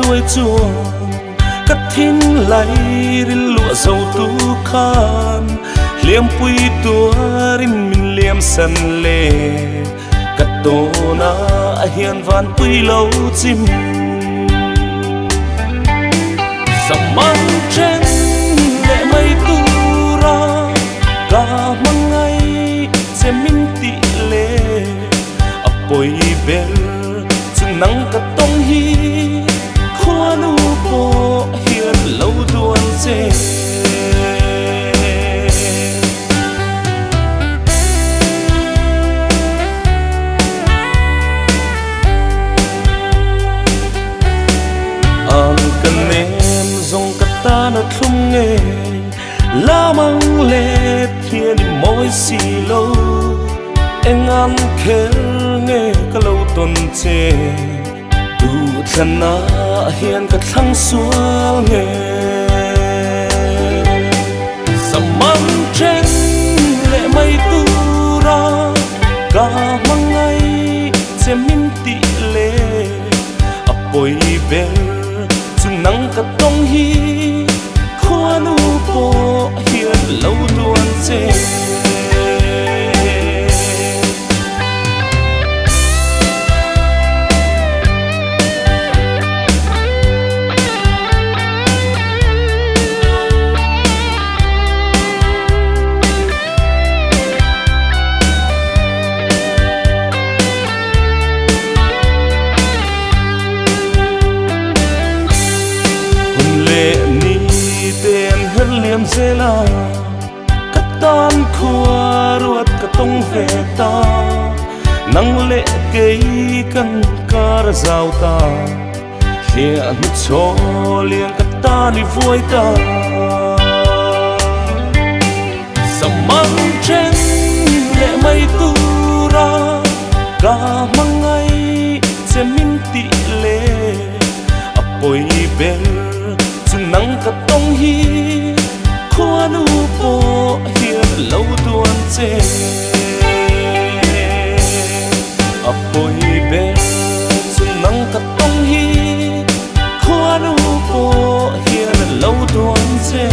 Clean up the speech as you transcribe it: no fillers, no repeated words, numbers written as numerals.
đuôi chuồng cắt thín lấy rin lụa dầu tu khan liêm pui tua rin min liêm sân lệ cắt tô na hiền van pui lâu chim dòng mang trên lệ mây tu ra cả mang ngay sẽ min tị lệ ấp bồi bể chừng nắng cắt tông hi khoa nu bộ hiền lâu tuôn chê ang kanem dòng cắt ta nó không nghe la mang lệ thiên môi xì lâu em ăn khéo nghe cả lâu tuần chê tu thân na hiền cả thăng xuống nghe dầm mang trên lệ mây tu ra cả mang ngay che min tị lệ ấp bồi bể chừng nắng cả tông hi khoa nu bộ hiền lâu tuôn chê liêm dê la cắt tan khua ruột cắt tông về ta nắng lệ cây căn car rào ta hiện cho liền cắt ta đi vui ta dòng mang trên lệ mây tu ra cả mang ngay che min tị lệ ấp bồi bể chừng nắng cắt tông hi khoa nu bộ hiền lâu tuôn chê ấp bồi bể chừng nắng cắt tông hi khoa nu bộ hiền lâu tuôn chê